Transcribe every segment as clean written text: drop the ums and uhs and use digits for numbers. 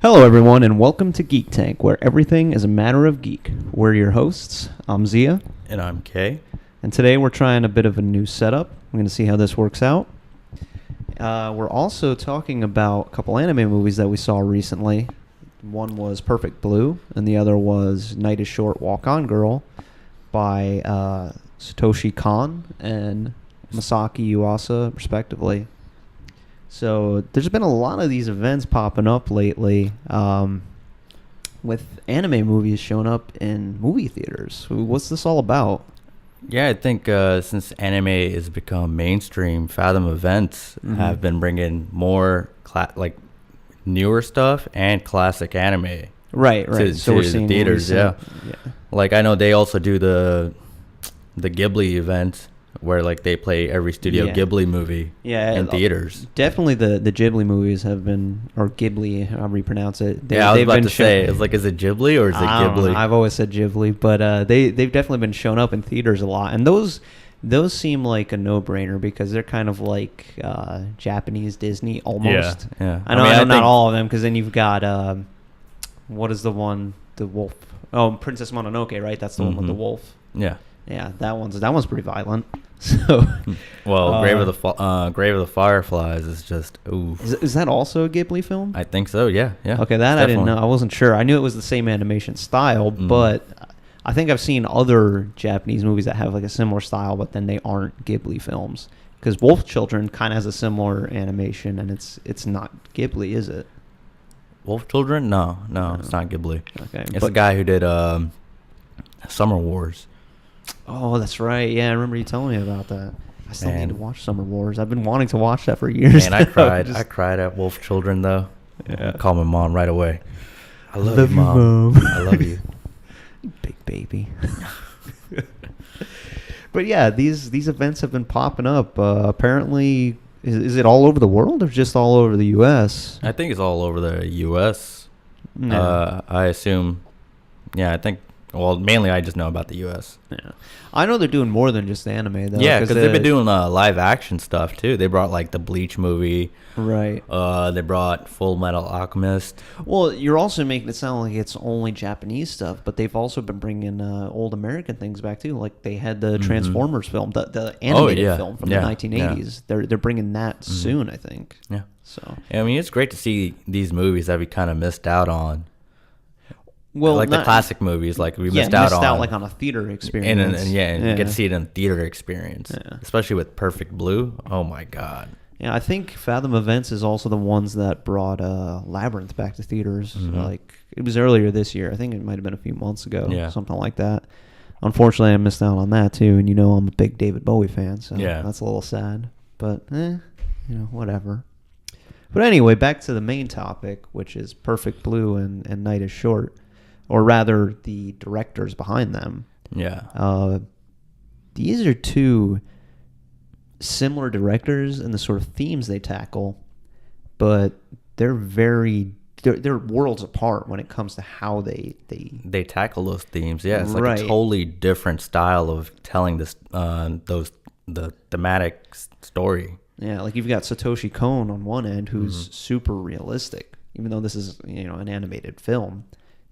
Hello, everyone, and welcome to Geek Tank, where everything is a matter of geek. We're your hosts. I'm Zia. And I'm Kay. And today we're trying a bit of a new setup. I'm going to see how this works out. We're also talking about a couple anime movies that we saw recently. One was Perfect Blue, and the other was Night is Short, Walk On Girl by Satoshi Kon and Masaaki Yuasa, respectively. So there's been a lot of these events popping up lately with anime movies showing up in movie theaters. What's this all about? Yeah, I think since anime has become mainstream, Fathom Events have been bringing more newer stuff and classic anime. Right. So we're seeing the theaters, yeah. Like I know they also do the Ghibli event where like they play every Studio Ghibli movie in theaters. Definitely the Ghibli movies have been, or Ghibli, however you pronounce it. I was about to say, it's like, is it Ghibli or is it Ghibli? I've always said Ghibli, but they've definitely been shown up in theaters a lot. And those seem like a no-brainer because they're kind of like Japanese Disney almost. Yeah. I know not all of them, because then you've got, what is the one, the wolf? Oh, Princess Mononoke, right? That's the one with the wolf. Yeah. Yeah, that one's pretty violent. So, well, Grave of the Fireflies is just ooh. Is that also a Ghibli film? I think so. Yeah. Okay, that I didn't know. I wasn't sure. I knew it was the same animation style, but I think I've seen other Japanese movies that have like a similar style, but then they aren't Ghibli films. Because Wolf Children kind of has a similar animation, and it's not Ghibli, is it? Wolf Children? No, it's not Ghibli. Okay, it's the guy who did Summer Wars. Oh, that's right. Yeah, I remember you telling me about that. I still need to watch Summer Wars. I've been wanting to watch that for years. Man, I cried. I cried at Wolf Children, though. Yeah. Call my mom right away. I love you, Mom. I love you. Big baby. But yeah, these events have been popping up. Apparently, is it all over the world or just all over the U.S.? I think it's all over the U.S. Yeah. I assume. Yeah, I think. Well, mainly I just know about the U.S. Yeah, I know they're doing more than just anime, though. Yeah, because they've been doing live action stuff too. They brought like the Bleach movie. Right. They brought Full Metal Alchemist. Well, you're also making it sound like it's only Japanese stuff, but they've also been bringing old American things back too. Like they had the Transformers film, the animated film from the 1980s. Yeah. They're bringing that soon, I think. Yeah. So I mean, it's great to see these movies that we kind of missed out on. Well, like the classic movies, like we missed out like on a theater experience, and you get to see it in a theater experience, especially with Perfect Blue. Oh my God! Yeah, I think Fathom Events is also the ones that brought Labyrinth back to theaters. Like it was earlier this year. I think it might have been a few months ago, something like that. Unfortunately, I missed out on that too, and I'm a big David Bowie fan, so that's a little sad. But whatever. But anyway, back to the main topic, which is Perfect Blue and Night is Short. Or rather, the directors behind them. Yeah. These are two similar directors in the sort of themes they tackle, but they're worlds apart when it comes to how they tackle those themes. Yeah, it's like a totally different style of telling this the thematic story. Yeah, like you've got Satoshi Kon on one end, who's super realistic, even though this is an animated film.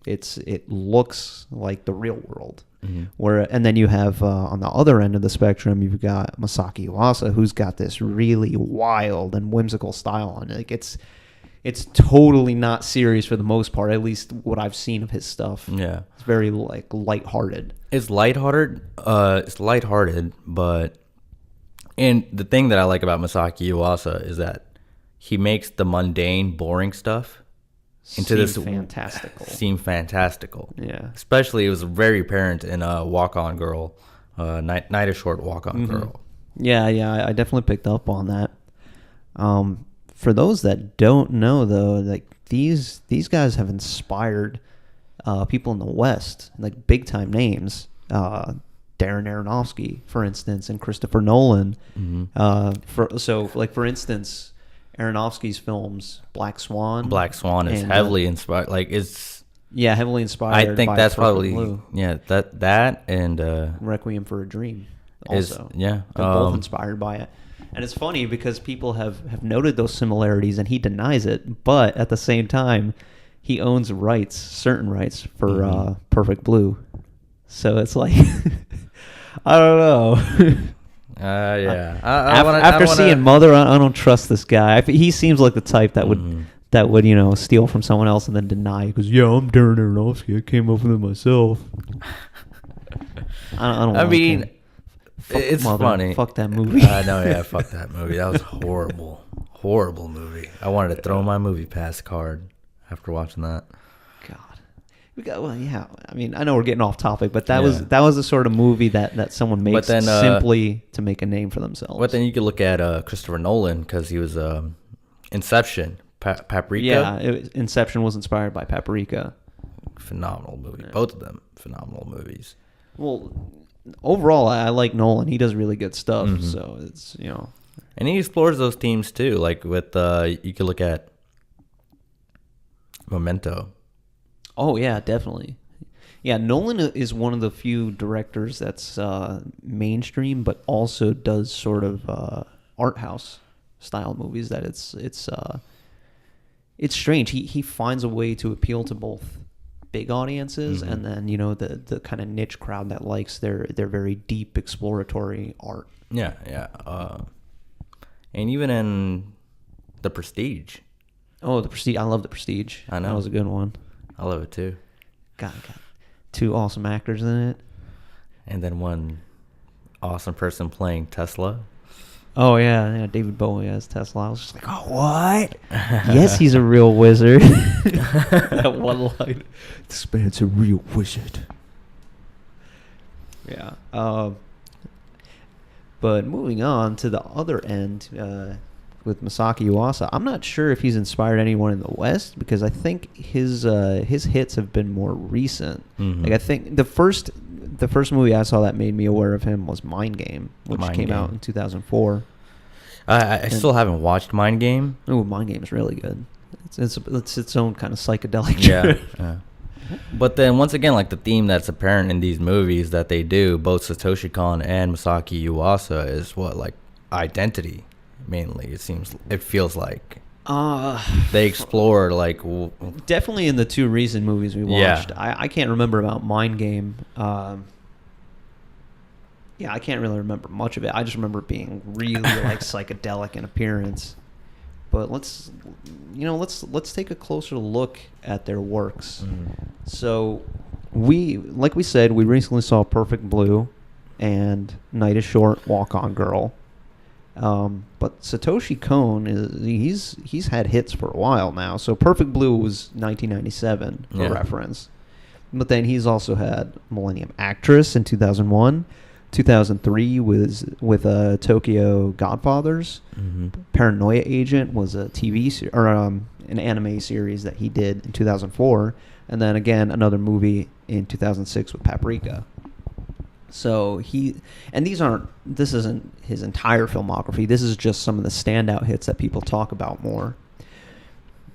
It looks like the real world. And then you have on the other end of the spectrum, you've got Masaaki Yuasa, who's got this really wild and whimsical style on it. Like it's totally not serious for the most part, at least what I've seen of his stuff. Yeah, it's very like lighthearted. It's lighthearted. But and the thing that I like about Masaaki Yuasa is that he makes the mundane, boring stuff seem fantastical. Yeah. Especially it was very apparent in Walk On Girl, Night is Short, Walk On Girl. Yeah, I definitely picked up on that. For those that don't know though, like these guys have inspired people in the West, like big time names. Darren Aronofsky, for instance, and Christopher Nolan. For instance, Aronofsky's films, Black Swan is heavily inspired. Like it's heavily inspired. I think that's probably Blue. That and Requiem for a Dream. Also, they're both inspired by it. And it's funny because people have noted those similarities, and he denies it. But at the same time, he owns certain rights for Perfect Blue. So it's like, I don't know. Yeah. After seeing Mother, I don't trust this guy. He seems like the type that would steal from someone else and then deny. He goes, "Yeah, I'm Darren Aronofsky. I came up with it myself." I don't. I mean, him. It's funny. Fuck that movie. I know. Yeah, fuck that movie. That was horrible. Horrible movie. I wanted to throw my movie pass card after watching that. Yeah. I mean, I know we're getting off topic, but that was the sort of movie that someone makes simply to make a name for themselves. But then you could look at Christopher Nolan, because he was Inception, Paprika. Yeah, Inception was inspired by Paprika. Phenomenal movie. Yeah. Both of them phenomenal movies. Well, overall, I like Nolan. He does really good stuff. Mm-hmm. So it's and he explores those themes too. Like with you could look at Memento. Oh, yeah, definitely. Yeah, Nolan is one of the few directors that's mainstream, but also does sort of art house style movies. That it's strange. He finds a way to appeal to both big audiences and then the kind of niche crowd that likes their very deep exploratory art. Yeah. And even in The Prestige. Oh, The Prestige! I love The Prestige. I know, that was a good one. I love it too. Got 2 awesome actors in it. And then one awesome person playing Tesla. Oh, yeah, David Bowie as Tesla. I was just like, oh, what? Yes, he's a real wizard. That one line. This man's a real wizard. Yeah. But moving on to the other end, with Masaaki Yuasa, I'm not sure if he's inspired anyone in the West, because I think his hits have been more recent. Mm-hmm. Like I think the first movie I saw that made me aware of him was Mind Game, which came out in 2004. I still haven't watched Mind Game. Oh, Mind Game is really good. It's its own kind of psychedelic trip. Yeah. But then once again, like the theme that's apparent in these movies that they do, both Satoshi Kon and Masaaki Yuasa, is like identity. Mainly, it feels like they explored like definitely in the 2 recent movies we watched. Yeah. I can't remember about Mind Game. I can't really remember much of it. I just remember it being really like psychedelic in appearance. But let's take a closer look at their works. So like we said, we recently saw Perfect Blue and Night is Short, Walk On Girl. But Satoshi Kon he's had hits for a while now. So Perfect Blue was 1997 for reference. But then he's also had Millennium Actress in 2001. 2003 was with Tokyo Godfathers. Mm-hmm. Paranoia Agent was a TV or an anime series that he did in 2004, and then again another movie in 2006 with Paprika. So this isn't his entire filmography. This is just some of the standout hits that people talk about more.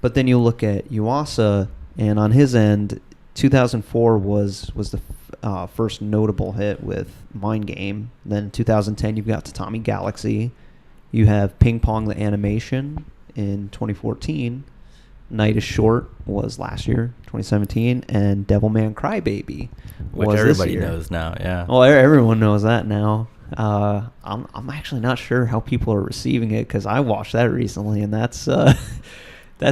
But then you look at Yuasa, and on his end, 2004 was the first notable hit with Mind Game. Then 2010, you've got Tatami Galaxy. You have Ping Pong the Animation in 2014. Night is Short was last year, 2017, and Devilman Crybaby which everybody knows now. Yeah. Well, everyone knows that now. I'm actually not sure how people are receiving it, because I watched that recently, and that's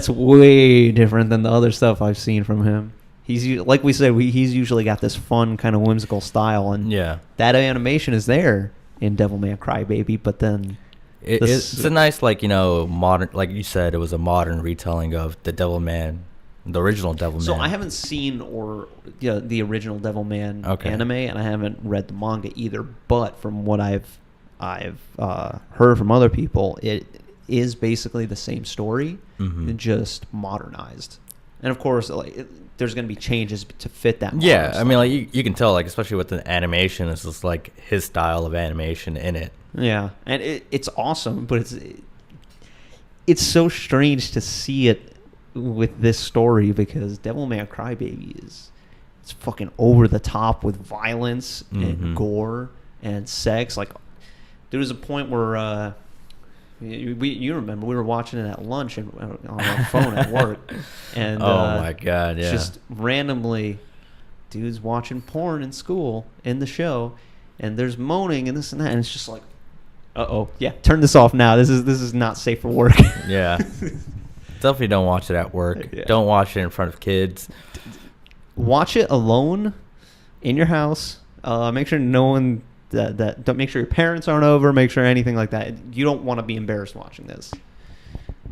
way different than the other stuff I've seen from him. He's like we said, he's usually got this fun kind of whimsical style, and that animation is there in Devilman Crybaby, but then it's a nice modern, like you said, it was a modern retelling of the Devilman, the original Devilman. So I haven't seen the original Devilman anime, and I haven't read the manga either. But from what I've heard from other people, it is basically the same story, just modernized. And of course, there's going to be changes to fit that. Yeah, I mean, you can tell, especially with the animation, it's just like his style of animation in it. Yeah, and it's awesome, but it's so strange to see it with this story, because Devilman Crybaby it's fucking over the top with violence and gore and sex. Like, there was a point where You remember we were watching it at lunch and on our phone at work, and oh my god, yeah, just randomly, dudes watching porn in school in the show, and there's moaning and this and that, and it's just like, yeah, turn this off now. This is not safe for work. Yeah, definitely don't watch it at work. Yeah. Don't watch it in front of kids. Watch it alone in your house. Make sure no one. Don't make sure your parents aren't over. Make sure anything like that. You don't want to be embarrassed watching this.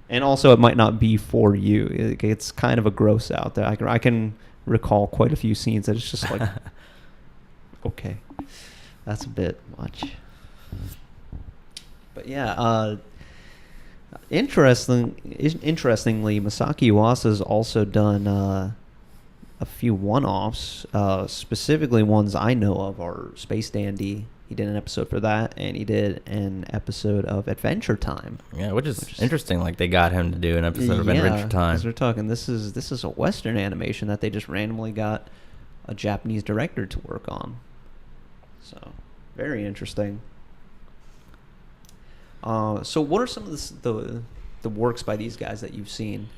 And also, it might not be for you. It's kind of a gross out there. I can recall quite a few scenes that it's just like, okay, that's a bit much. But yeah, interestingly, Masaaki Yuasa has also done a few one-offs, specifically ones I know of are Space Dandy. He did an episode for that, and he did an episode of Adventure Time. Yeah, which is interesting. Like they got him to do an episode of Adventure Time. Because we're talking, this is a Western animation that they just randomly got a Japanese director to work on. So very interesting. So what are some of the works by these guys that you've seen?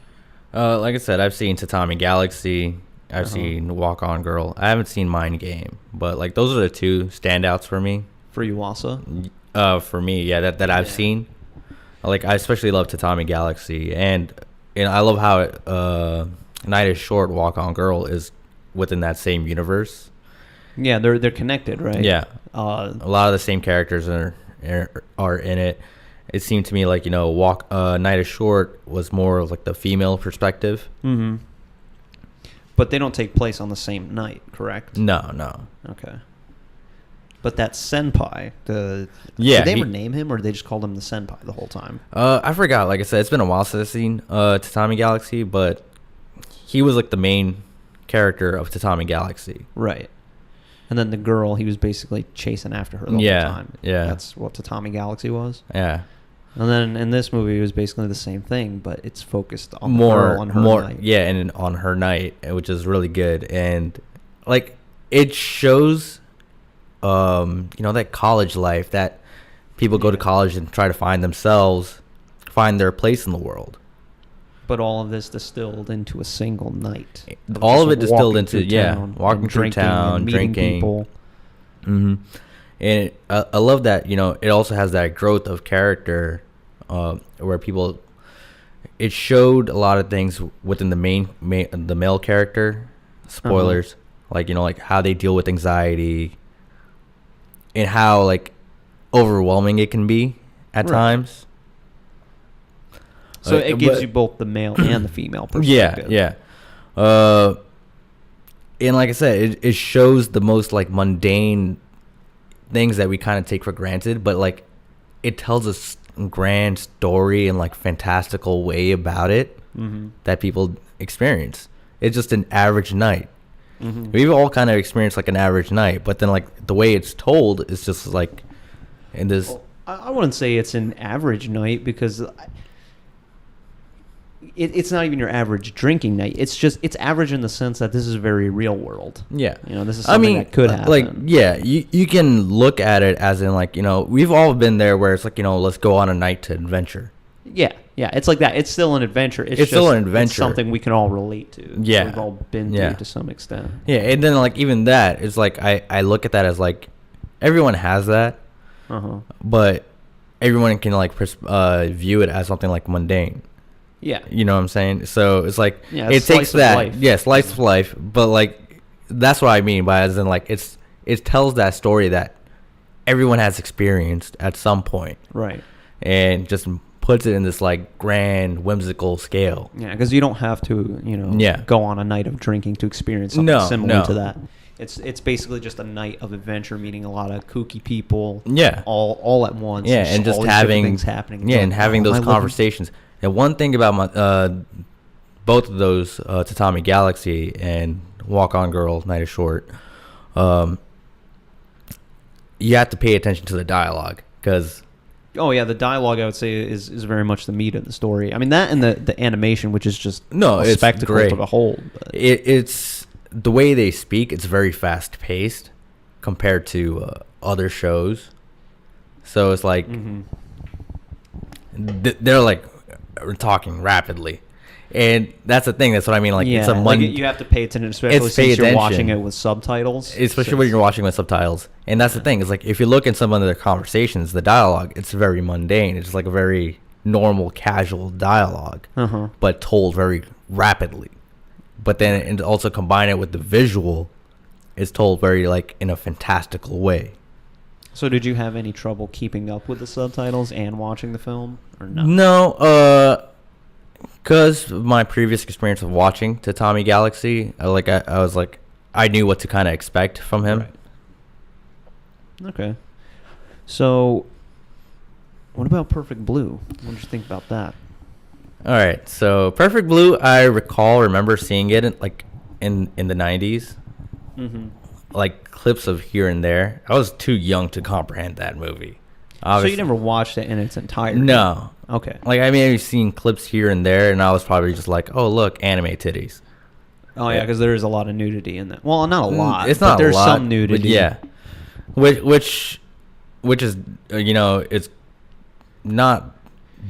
Like I said, I've seen Tatami Galaxy. I've seen Walk On Girl. I haven't seen Mind Game, but like those are the two standouts for me. For Yuasa? For me, yeah, that I've seen. Like I especially love Tatami Galaxy, and I love how Night is Short, Walk On Girl is within that same universe. Yeah, they're connected, right? Yeah, a lot of the same characters are in it. It seemed to me like Night is Short was more of like the female perspective. Mm-hmm. But they don't take place on the same night, correct? No. Okay. But that senpai, did they ever name him, or did they just called him the senpai the whole time? I forgot. Like I said, it's been a while since I've seen Tatami Galaxy, but he was like the main character of Tatami Galaxy. Right. And then the girl, he was basically chasing after her the whole time. Yeah. That's what Tatami Galaxy was? Yeah. And then in this movie, it was basically the same thing, but it's focused on her night. Yeah, and on her night, which is really good. And, like, it shows, that college life, that people go to college and try to find themselves, find their place in the world. But all of this distilled into a single night. All of it distilled into, walking through town, drinking. People. Mm-hmm. And I love that, it also has that growth of character where it showed a lot of things within the male character. Spoilers. Like how they deal with anxiety and how, like, overwhelming it can be at times. So it gives you both the male and the female perspective. Yeah. And like I said, it shows the most, like, mundane things that we kind of take for granted, but like it tells a grand story and like fantastical way about it that people experience. It's just an average night. We've all kind of experienced like an average night, but then like the way it's told is just like in this. Well, I wouldn't say it's an average night because it's not even your average drinking night. It's average in the sense that this is very real world. Yeah. This is something that could happen. Like, yeah, you can look at it as in like, we've all been there where it's like, let's go on a night to adventure. Yeah. It's like that. It's still an adventure. It's still an adventure. It's something we can all relate to. Yeah. We've all been through to some extent. Yeah, and then like even that is like I look at that as like everyone has that. But everyone can like view it as something like mundane. Yeah. You know what I'm saying? So it's like it takes that. Life. Yeah, slice of life. But like that's what I mean by as in like it tells that story that everyone has experienced at some point. Right. And just puts it in this like grand whimsical scale. Yeah, because you don't have to, go on a night of drinking to experience something similar to that. It's basically just a night of adventure, meeting a lot of kooky people. Yeah. All at once. Yeah, and just having things happening. Yeah, and having those conversations. And one thing about both of those, Tatami Galaxy and Walk On Girl, Night is Short, you have to pay attention to the dialogue because. Oh yeah, the dialogue I would say is very much the meat of the story. I mean that and the animation, which is just a spectacle to behold. It's the way they speak. It's very fast paced compared to other shows. So it's like they're like talking rapidly. And that's the thing. That's what I mean. Like, yeah, it's a like you have to pay attention, especially since you're watching it with subtitles. Especially when you're watching with subtitles. And that's the thing. Is like, if you look in some of their conversations, the dialogue, it's very mundane. It's like a very normal, casual dialogue, but told very rapidly. But then, and also combine it with the visual, it's told very like in a fantastical way. So, did you have any trouble keeping up with the subtitles and watching the film, or no? No. Because of my previous experience of watching Tatami Galaxy, I was like, I knew what to kind of expect from him. Right. Okay. So, what about Perfect Blue? What did you think about that? All right. So, Perfect Blue, I remember seeing it in the 90s. Mm-hmm. Like clips of here and there. I was too young to comprehend that movie. Obviously. So you never watched it in its entirety? No. Okay. Like, I mean, I've seen clips here and there, and I was probably just like, oh, look, anime titties. Oh, yeah, because there is a lot of nudity in that. Well, not a lot. It's not but there's a lot, some nudity. Yeah. Which is, it's not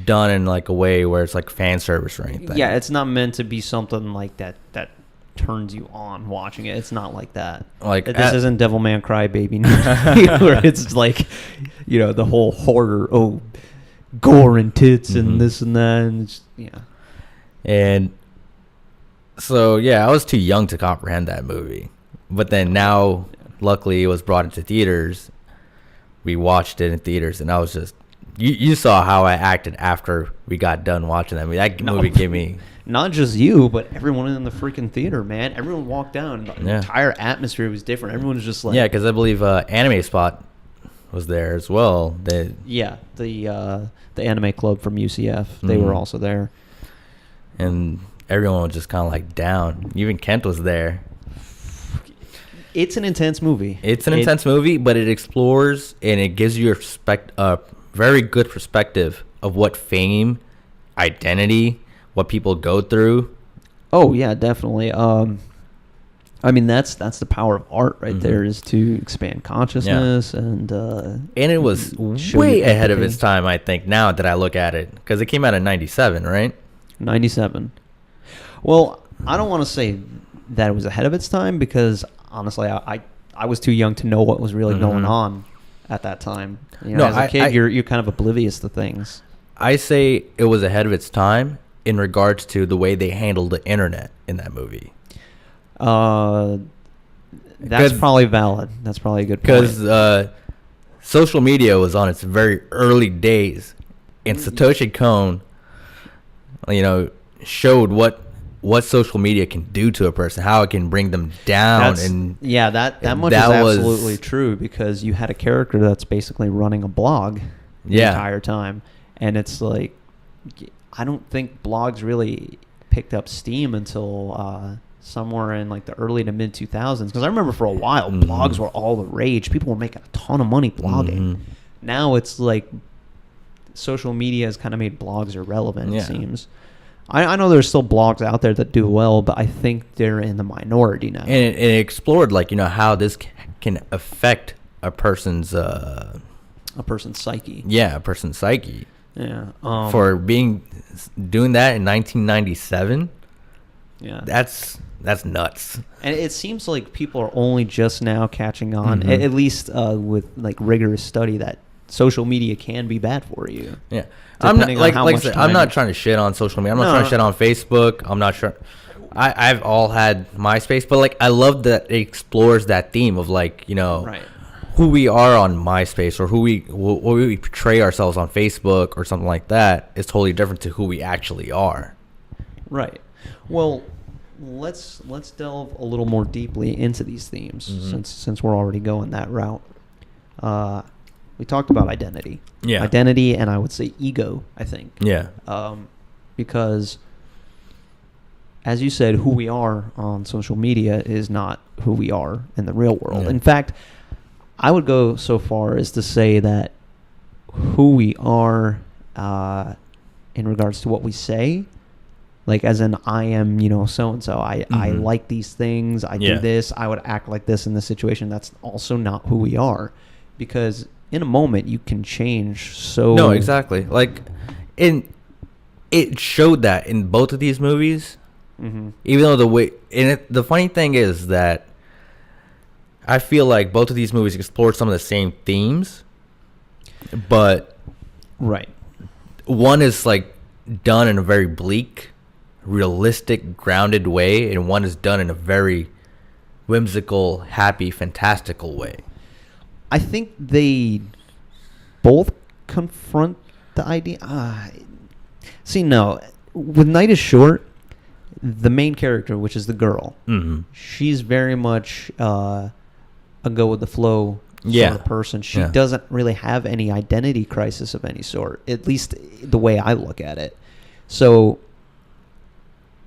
done in, like, a way where it's, like, fan service or anything. Yeah, it's not meant to be something like that turns you on watching it. It's not like that. Like, this isn't Devilman Crybaby where it's like, the whole horror, gore and tits and this and that. And And so, yeah, I was too young to comprehend that movie. But then now, luckily, it was brought into theaters. We watched it in theaters, and I was just... You saw how I acted after we got done watching that movie. That movie gave me... Not just you, but everyone in the freaking theater, man. Everyone walked down. The entire atmosphere was different. Everyone was just like... Yeah, because I believe Anime Spot was there as well. The anime club from UCF. They were also there. And everyone was just kind of like down. Even Kent was there. It's an intense movie. It's an intense movie, but it explores and it gives you a very good perspective of what fame, identity, what people go through. Oh yeah, definitely. I mean that's the power of art right there, is to expand consciousness and it was way ahead of its time, I think, now that I look at it, because it came out in 97, right? 97. Well, I don't want to say that it was ahead of its time, because honestly I was too young to know what was really going on at that time. As a kid, you're kind of oblivious to things. I say it was ahead of its time in regards to the way they handled the internet in that movie. That's probably valid. That's probably a good point. Because social media was on its very early days, and Satoshi Kon, showed what social media can do to a person, how it can bring them down. That much is absolutely true, because you had a character that's basically running a blog the entire time, and it's like, I don't think blogs really picked up steam until somewhere in like the early to mid 2000s, because I remember for a while blogs were all the rage. People were making a ton of money blogging. Now it's like social media has kind of made blogs irrelevant, it seems. I know there's still blogs out there that do well, but I think they're in the minority now. And it explored how this can affect a person's psyche. Yeah, a person's psyche. Yeah. For doing that in 1997. Yeah. That's nuts. And it seems like people are only just now catching on, at least with like rigorous study, that social media can be bad for you. Yeah. I'm not trying to shit on social media. I'm not trying to shit on Facebook. I'm not sure. I've all had MySpace, but I love that it explores that theme of who we are on MySpace, or what we portray ourselves on Facebook or something like that is totally different to who we actually are. Right. Well, let's delve a little more deeply into these themes, since we're already going that route. We talked about identity. Yeah. Identity, and I would say ego, I think. Yeah. Because, as you said, who we are on social media is not who we are in the real world. Yeah. In fact, I would go so far as to say that who we are in regards to what we say, like as in I am, so-and-so. I like these things. I do this. I would act like this in this situation. That's also not who we are, because in a moment you can change so... No, exactly. it showed that in both of these movies. Mm-hmm. Even though the funny thing is that I feel like both of these movies explored some of the same themes, but right, one is like done in a very bleak, realistic, grounded way, and one is done in a very whimsical, happy, fantastical way. I think they both confront the idea. See, no, with Night is Short, the main character, which is the girl, she's very much a go with the flow sort of person. She doesn't really have any identity crisis of any sort, at least the way I look at it. So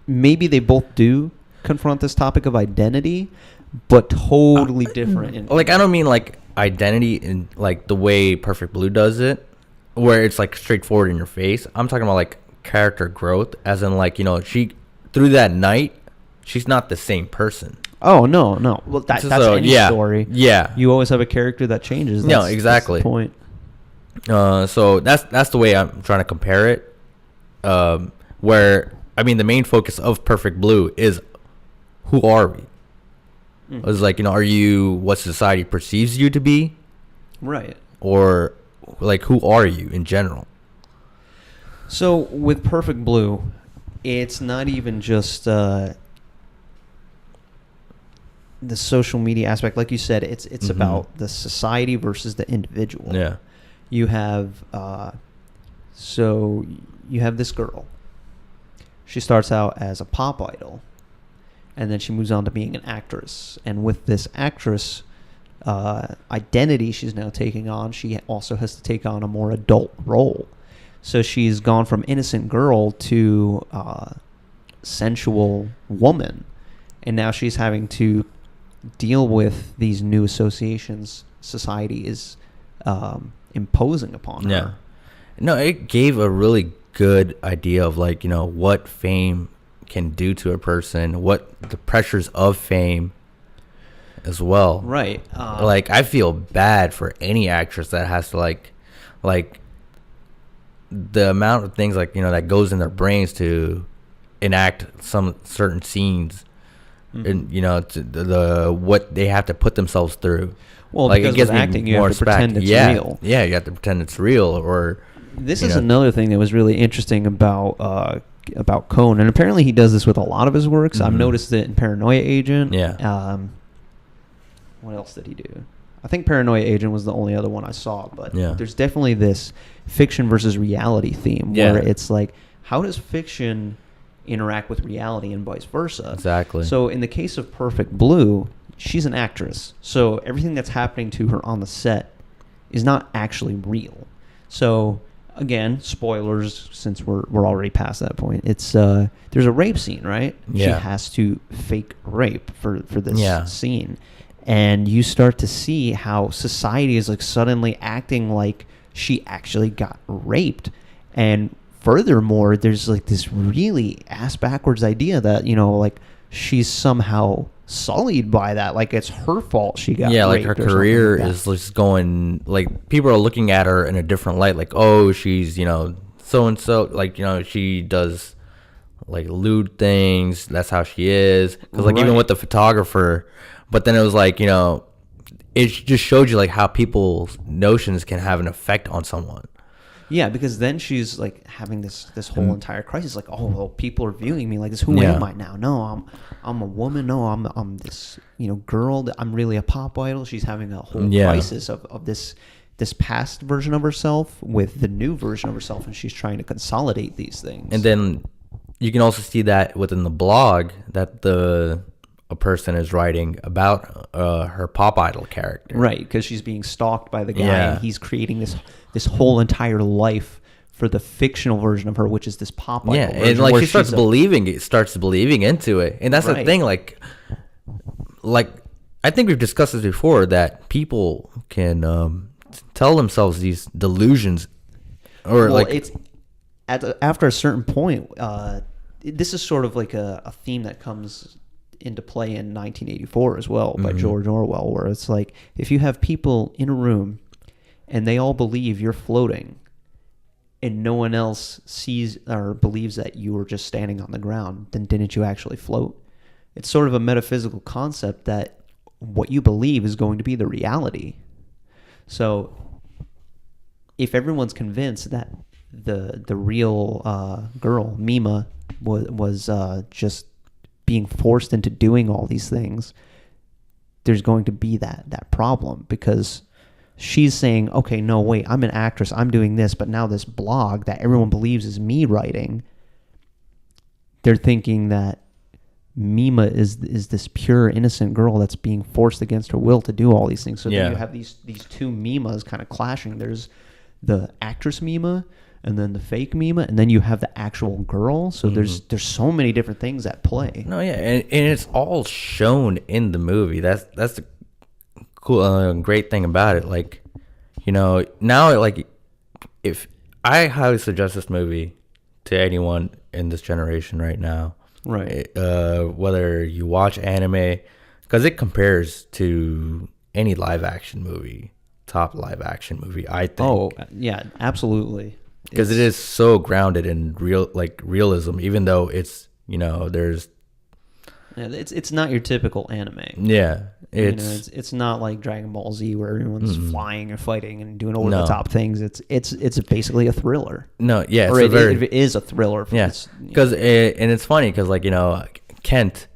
maybe they both do confront this topic of identity, but totally different. Like, I don't mean like identity in like the way Perfect Blue does it, where it's like straightforward in your face. I'm talking about like character growth, as in like, you know, she through that night, she's not the same person. Oh, no. Well, that's any story. Yeah. You always have a character that changes. No, exactly. That's the point. So that's the way I'm trying to compare it. Where, I mean, the main focus of Perfect Blue is, who are we? It's like, you know, are you what society perceives you to be? Right. Or, like, who are you in general? So, with Perfect Blue, it's not even just the social media aspect. Like you said, it's about the society versus the individual. Yeah. You have you have this girl. She starts out as a pop idol, and then she moves on to being an actress. And with this actress identity she's now taking on, she also has to take on a more adult role. So she's gone from innocent girl to sensual woman, and now she's having to deal with these new associations society is imposing upon her. Yeah. No, it gave a really good idea of, like, you know, what fame can do to a person, what the pressures of fame as well. Right. Like, I feel bad for any actress that has to like the amount of things, like, you know, that goes in their brains to enact some certain scenes, and, you know, to the what they have to put themselves through. Well, like, because with acting, you have to pretend it's real. Yeah, you have to pretend it's real. Or this is another thing that was really interesting about Kon, and apparently he does this with a lot of his works. I've noticed it in Paranoia Agent. Yeah. What else did he do? I think Paranoia Agent was the only other one I saw, but there's definitely this fiction versus reality theme where it's like, how does fiction interact with reality and vice versa? Exactly. So in the case of Perfect Blue, she's an actress, so everything that's happening to her on the set is not actually real. So again, spoilers, since we're already past that point. It's there's a rape scene, right? Yeah. She has to fake rape for this scene. And you start to see how society is like suddenly acting like she actually got raped. And furthermore, there's like this really ass backwards idea that, you know, like she's somehow sullied by that. Like it's her fault she got raped. Yeah, like her career is just going, like, people are looking at her in a different light. Like, oh, she's, you know, so-and-so. Like, you know, she does like lewd things. That's how she is. Because like even with the photographer. But then it was like, you know, it just showed you like how people's notions can have an effect on someone. Yeah, because then she's like having this whole entire crisis. Like, oh, well, people are viewing me like this. Who am I now? No, I'm a woman. No, I'm this, you know, girl. I'm really a pop idol. She's having a whole crisis of this past version of herself with the new version of herself, and she's trying to consolidate these things. And then you can also see that within the blog that a person is writing about her pop idol character. Right, because she's being stalked by the guy, and he's creating this whole entire life for the fictional version of her, which is this pop idol. Yeah, and like she starts believing into it. And that's the thing, like I think we've discussed this before, that people can tell themselves these delusions, or it's after a certain point. This is sort of like a theme that comes into play in 1984 as well by George Orwell, where it's like, if you have people in a room and they all believe you're floating, and no one else sees or believes that you were just standing on the ground, then didn't you actually float? It's sort of a metaphysical concept that what you believe is going to be the reality. So if everyone's convinced that the real girl, Mima, was just being forced into doing all these things, there's going to be that problem, because she's saying, okay, no, wait, I'm an actress, I'm doing this, but now this blog that everyone believes is me writing, they're thinking that Mima is this pure, innocent girl that's being forced against her will to do all these things. So then you have these two Mimas kind of clashing. There's the actress Mima, and then the fake Mima, and then you have the actual girl. So there's so many different things at play. No, yeah, and it's all shown in the movie. That's the cool, great thing about it. Like, you know, now, like, if I highly suggest this movie to anyone in this generation right now, right? Whether you watch anime, because it compares to any live action movie, top live action movie, I think. Oh, yeah, absolutely. Because it is so grounded in realism, even though it's, you know, there's. Yeah, it's not your typical anime. Yeah, it's not like Dragon Ball Z where everyone's flying and fighting and doing over the top things. It's basically a thriller. No, yeah, or it is a thriller. Yeah, because and it's funny because, like, you know, Kent,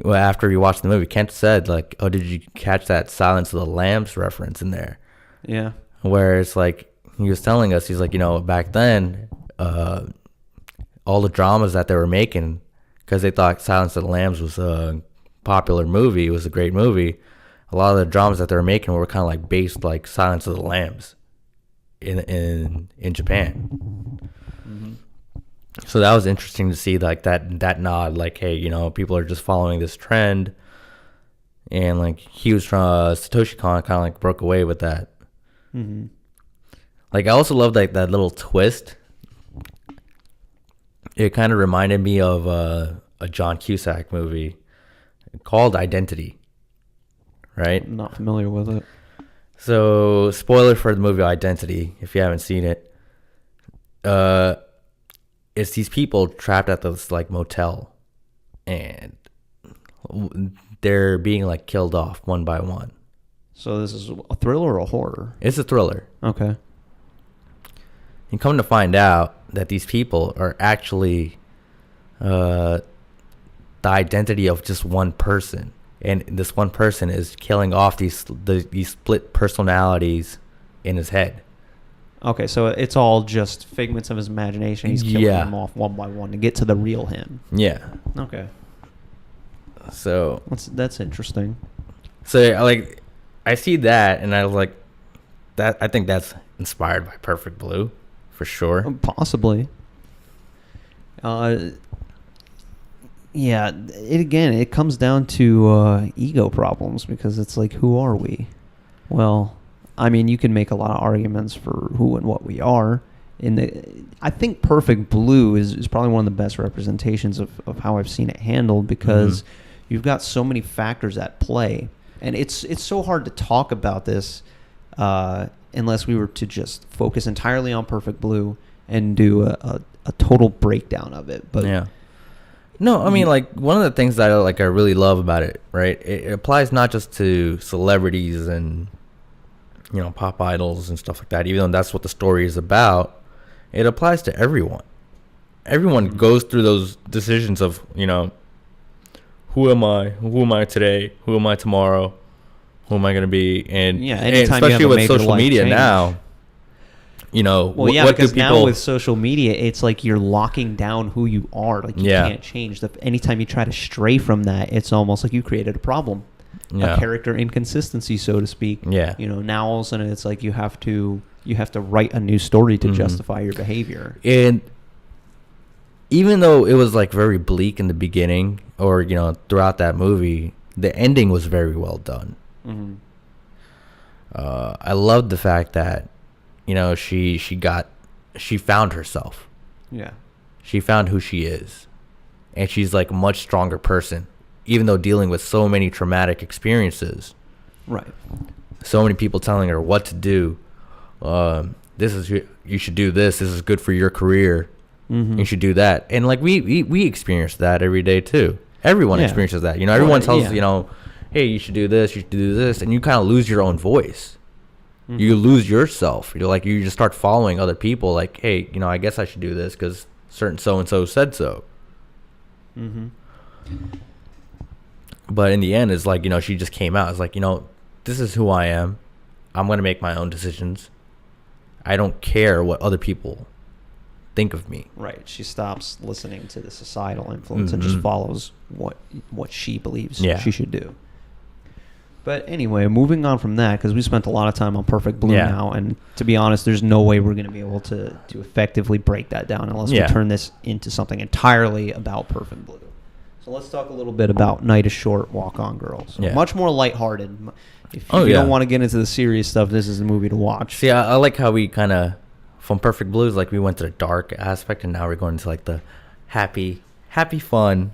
well, after you watched the movie, Kent said, like, "Oh, did you catch that Silence of the Lambs reference in there?" Yeah, where it's like he was telling us, he's like, you know, back then, all the dramas that they were making, because they thought Silence of the Lambs was a popular movie, it was a great movie. A lot of the dramas that they were making were kind of like based like Silence of the Lambs in Japan. Mm-hmm. So that was interesting to see, like that nod, like, hey, you know, people are just following this trend, and like he was from Satoshi Kon kind of like broke away with that. Mm-hmm. Like, I also loved like that little twist. It kind of reminded me of a John Cusack movie called Identity, right? I'm not familiar with it. So, spoiler for the movie Identity, if you haven't seen it. It's these people trapped at this like motel, and they're being like killed off one by one. So this is a thriller or a horror? It's a thriller. Okay. You come to find out that these people are actually the identity of just one person, and this one person is killing off these split personalities in his head. Okay, so it's all just figments of his imagination. He's killing them off one by one to get to the real him. Yeah. Okay. So that's interesting. So like, I see that, and I was like, that I think that's inspired by Perfect Blue. For sure. Possibly. Yeah, it comes down to ego problems, because it's like, who are we? Well, I mean, you can make a lot of arguments for who and what we are. I think Perfect Blue is probably one of the best representations of how I've seen it handled, because you've got so many factors at play. And it's so hard to talk about this unless we were to just focus entirely on Perfect Blue and do a total breakdown of it. But yeah. No, I mean, like, one of the things that I really love about it, right? It applies not just to celebrities and, you know, pop idols and stuff like that, even though that's what the story is about. It applies to everyone. Everyone goes through those decisions of, you know, who am I? Who am I today? Who am I tomorrow? Who am I going to be? And, and especially with social media now, you know, well, yeah, because now with social media, it's like you're locking down who you are. Like, you can't change. Anytime you try to stray from that, it's almost like you created a problem, a character inconsistency, so to speak. Yeah. You know, now all of a sudden it's like you have to write a new story to justify your behavior. And even though it was like very bleak in the beginning, or, you know, throughout that movie, the ending was very well done. Mm-hmm. I loved the fact that, you know, she found herself. Yeah. She found who she is, and she's like a much stronger person, even though dealing with so many traumatic experiences. Right. So many people telling her what to do. this is you should do this. This is good for your career. Mm-hmm. You should do that. And like we experience that every day too. Everyone experiences that. You know, everyone tells you know, hey, you should do this. You should do this, and you kind of lose your own voice. Mm-hmm. You lose yourself. You're like you just start following other people. Like, hey, you know, I guess I should do this because certain so and so said so. Mm-hmm. But in the end, it's like, you know, she just came out. It's like, you know, this is who I am. I'm going to make my own decisions. I don't care what other people think of me. Right. She stops listening to the societal influence and just follows what she believes she should do. But anyway, moving on from that, because we spent a lot of time on Perfect Blue now, and to be honest, there's no way we're going to be able to effectively break that down unless we turn this into something entirely about Perfect Blue. So let's talk a little bit about Night is Short, Walk On Girls. So much more lighthearted. If you don't want to get into the serious stuff, this is the movie to watch. See, I like how we kind of, from Perfect Blues, like we went to the dark aspect, and now we're going to like the happy, fun,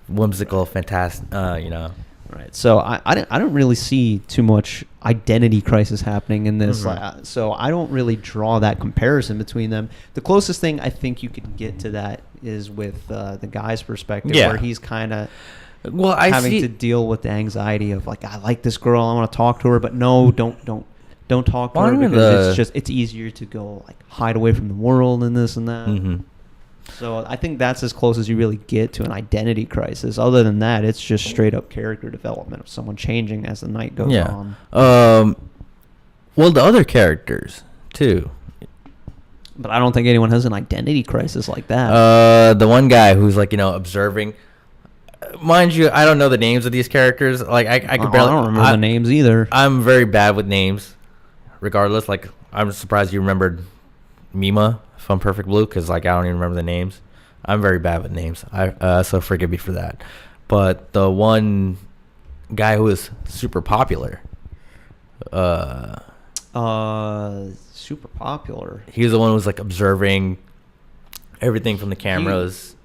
whimsical, fantastic, you know. Right. So I don't really see too much identity crisis happening in this. Mm-hmm. So I don't really draw that comparison between them. The closest thing I think you could get to that is with the guy's perspective, where he's kind of having to deal with the anxiety of like, I like this girl, I want to talk to her, but no, don't talk to her because it's easier to go like hide away from the world and this and that. Mm-hmm. So I think that's as close as you really get to an identity crisis. Other than that, it's just straight up character development of someone changing as the night goes on. Well, the other characters too. But I don't think anyone has an identity crisis like that. The one guy who's like, you know, observing. Mind you, I don't know the names of these characters. Like I could barely. I don't remember the names either. I'm very bad with names. Regardless, like I'm surprised you remembered Mima from Perfect Blue, because like I don't even remember the names. I'm very bad with names. So forgive me for that. But the one guy who is super popular. Super popular. He was the one who was like observing everything from the cameras.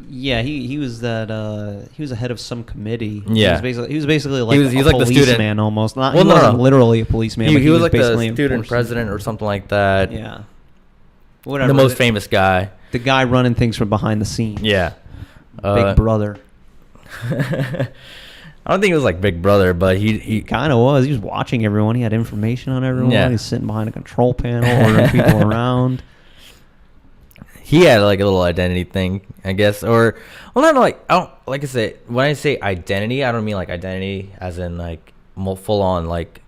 He was that. He was the head of some committee. Yeah, he was basically like he was like the student almost. Not he wasn't literally a policeman. He was like the student president or something like that. Yeah, whatever. The most famous guy. The guy running things from behind the scenes. Yeah, Big Brother. I don't think it was like Big Brother, but he kind of was. He was watching everyone. He had information on everyone. Yeah. He was sitting behind a control panel, ordering people around. He had like a little identity thing, I guess, or not like I don't like I say when I say identity, I don't mean like identity as in like full on like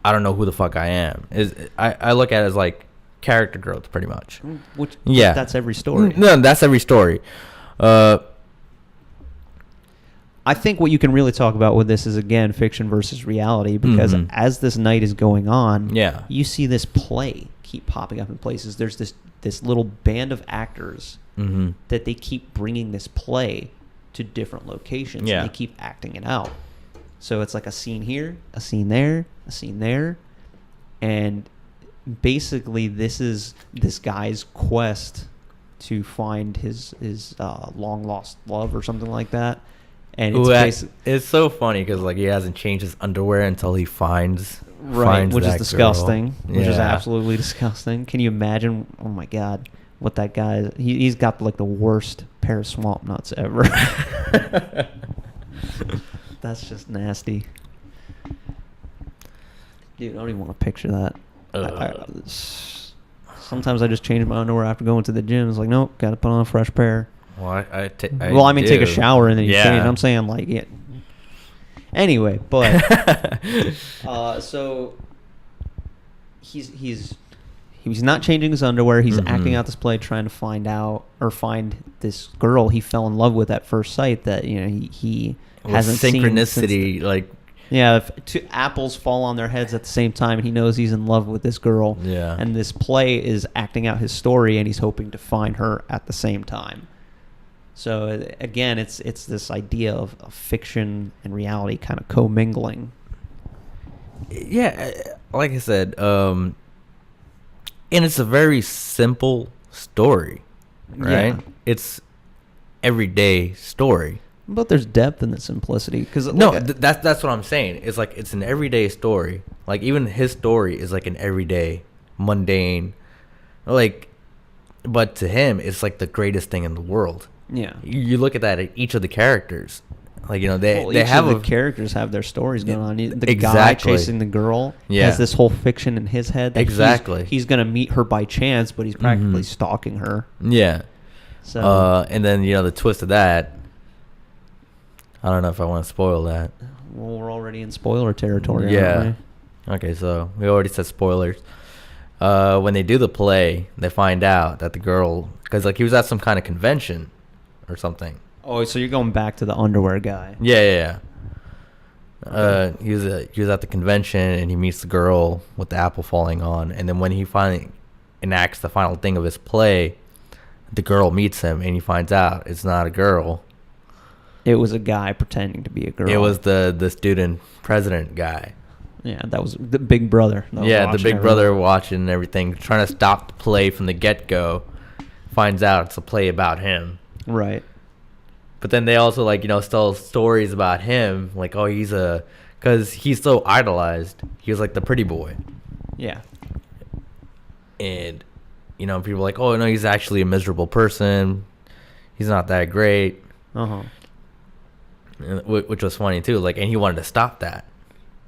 I don't know who the fuck I am. I look at it as like character growth, pretty much. That's every story. No, that's every story. I think what you can really talk about with this is, again, fiction versus reality, because as this night is going on, you see this play keep popping up in places. There's this little band of actors that they keep bringing this play to different locations. And they keep acting it out. So it's like a scene here, a scene there, a scene there. And basically this is this guy's quest to find his long lost love or something like that. And it's so funny because like he hasn't changed his underwear until he finds which is disgusting. Which is absolutely disgusting. Can you imagine? Oh my god, what that guy he's got like the worst pair of swamp nuts ever. That's just nasty, dude. I don't even want to picture that. Sometimes I just change my underwear after going to the gym. It's like, nope, got to put on a fresh pair. Well, I mean, take a shower and then you change. I'm saying like it. Anyway, but so he's not changing his underwear. He's acting out this play, trying to find this girl he fell in love with at first sight. That he hasn't synchronicity like. Yeah, if two apples fall on their heads at the same time, and he knows he's in love with this girl. Yeah, and this play is acting out his story, and he's hoping to find her at the same time. So again, it's this idea of fiction and reality kind of commingling. Yeah, like I said, and it's a very simple story, right? Yeah. It's everyday story. But there's depth in the simplicity. That's what I'm saying. It's like it's an everyday story. Like even his story is like an everyday mundane, like, but to him it's like the greatest thing in the world. Yeah, you look at that at each of the characters, like, you know, they each have of the characters have their stories going on. The exactly. guy chasing the girl has this whole fiction in his head that exactly he's gonna meet her by chance, but he's practically stalking her. Yeah. So and then, you know, the twist of that, I don't know if I want to spoil that. Well, we're already in spoiler territory. Yeah. Aren't we? Okay, so we already said spoilers. When they do the play, they find out that the girl, because like he was at some kind of convention or something. Oh, so you're going back to the underwear guy? Yeah. He was at the convention and he meets the girl with the apple falling on, and then when he finally enacts the final thing of his play, the girl meets him and he finds out it's not a girl. It was a guy pretending to be a girl. It was the student president guy. Yeah, that was the big brother. Yeah, the big brother watching and everything, trying to stop the play from the get-go. Finds out it's a play about him. Right. But then they also, like, you know, tell stories about him, like, oh, because he's so idolized. He was like the pretty boy. Yeah. And, you know, people are like, oh, no, he's actually a miserable person. He's not that great. Uh-huh. Which was funny, too. Like, and he wanted to stop that.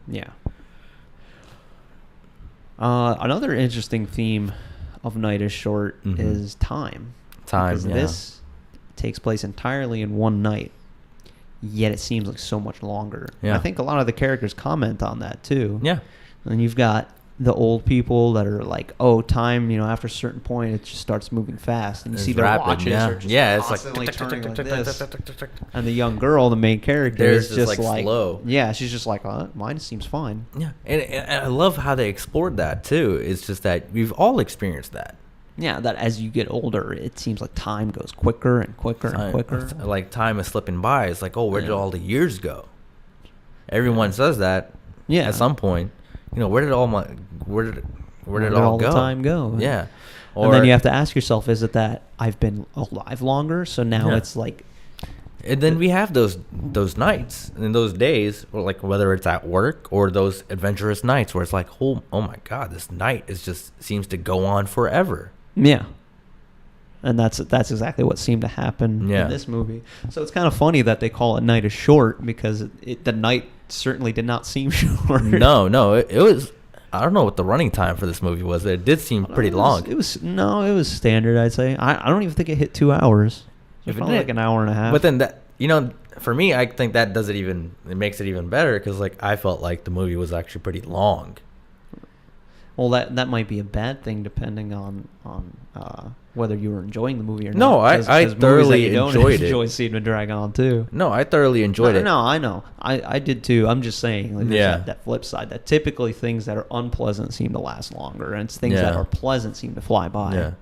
Yeah. Another interesting theme of Night is Short is time. Because this takes place entirely in one night, yet it seems like so much longer. Yeah. I think a lot of the characters comment on that too. Yeah. And you've got the old people that are like, oh, time, you know, after a certain point, it just starts moving fast. And you see their watches are just constantly turning like this. And the young girl, the main character, is just like slow. Yeah, she's just like, mine seems fine. Yeah, and I love how they explored that, too. It's just that we've all experienced that. Yeah, that as you get older, it seems like time goes quicker and quicker and quicker. Like, time is slipping by. It's like, oh, where did all the years go? Everyone says that at some point. You know, where did all the time go? Yeah. And then you have to ask yourself, is it that I've been alive longer, so now it's like... And then we have those nights and those days, or like whether it's at work or those adventurous nights where it's like, oh my God, this night seems to go on forever. Yeah. And that's exactly what seemed to happen in this movie. So it's kind of funny that they call it Night is Short, because the night certainly did not seem short. No, it was... I don't know what the running time for this movie was. It did seem pretty long. It was standard, I'd say. I don't even think it hit 2 hours. It felt like an hour and a half. But then that, you know, for me, I think that it makes it even better, because like I felt like the movie was actually pretty long. Well, that might be a bad thing depending on whether you were enjoying the movie or not. No, I thoroughly enjoyed it. Enjoy seeing it drag on too. No, I thoroughly enjoyed it. No, I know. I did too. I'm just saying, like, there's that flip side, that typically things that are unpleasant seem to last longer, and things that are pleasant seem to fly by. Yeah.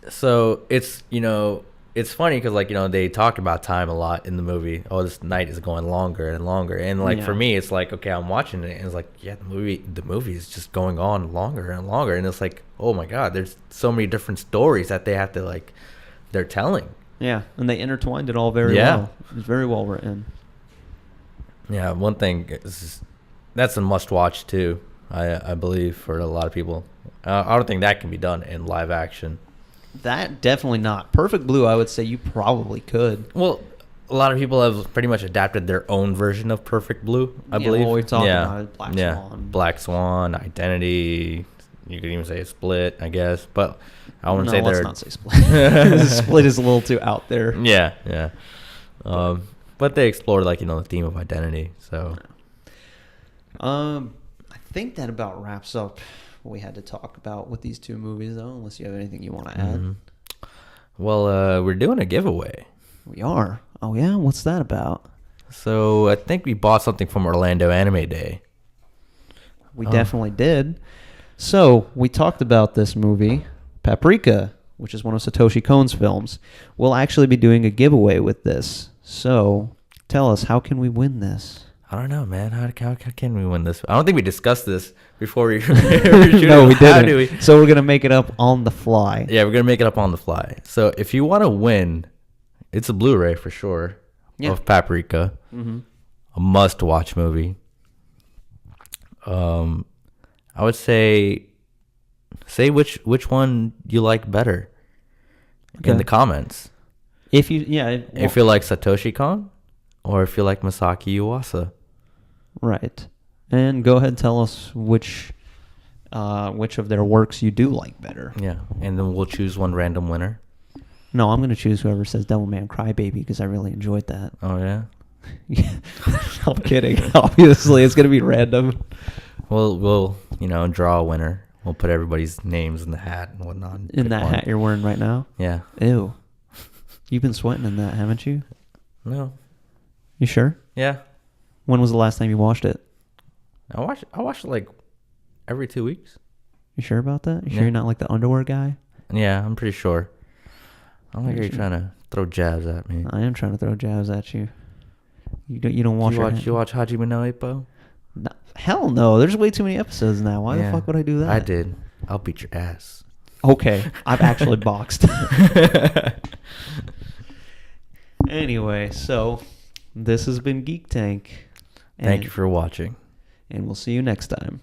So it's, you know, it's funny because, like, you know, they talk about time a lot in the movie. Oh, this night is going longer and longer. And, like, for me, it's like, okay, I'm watching it, and it's like, yeah, the movie is just going on longer and longer. And it's like, oh, my God, there's so many different stories that they have to, like, they're telling. Yeah, and they intertwined it all very well. It was very well written. Yeah, one thing is that's a must-watch, too, I believe, for a lot of people. I don't think that can be done in live action. That definitely not. Perfect Blue, I would say you probably could. Well, a lot of people have pretty much adapted their own version of Perfect Blue, I believe. Well, we're talking about Black Swan. Black Swan, Identity. You could even say Split, I guess. But I wouldn't say let's not say Split. Split is a little too out there. Yeah. But they explored, like, you know, the theme of identity. So, I think that about wraps up what we had to talk about with these two movies, though, unless you have anything you want to add. Well, we're doing a giveaway. We are. Oh, yeah? What's that about? So I think we bought something from Orlando Anime Day. We definitely did. So we talked about this movie, Paprika, which is one of Satoshi Kon's films. We'll actually be doing a giveaway with this. So tell us, how can we win this? I don't know, man. How can we win this? I don't think we discussed this before we No, we didn't. So we're going to make it up on the fly. Yeah, we're going to make it up on the fly. So if you want to win, it's a Blu-ray for sure of Paprika. Mm-hmm. A must-watch movie. I would say Say which one you like better in the comments. If you if you like Satoshi Kon or if you like Masaaki Yuasa. Right. And go ahead and tell us which of their works you do like better. Yeah, and then we'll choose one random winner. No, I'm going to choose whoever says Devilman Crybaby because I really enjoyed that. Oh, yeah? Yeah. I'm kidding. Obviously, it's going to be random. We'll draw a winner. We'll put everybody's names in the hat and whatnot. In that hat you're wearing right now? Yeah. Ew. You've been sweating in that, haven't you? No. You sure? Yeah. When was the last time you washed it? I watch it like every 2 weeks. You sure about that? You sure you're not like the underwear guy? Yeah, I'm pretty sure. I don't think you're trying to throw jabs at me. I am trying to throw jabs at you. You don't wash your hands. You watch Hajime no Ippo? No, hell no. There's way too many episodes now. Why the fuck would I do that? I did. I'll beat your ass. Okay. I've actually boxed. Anyway, so this has been Geek Tank. Thank you for watching. And we'll see you next time.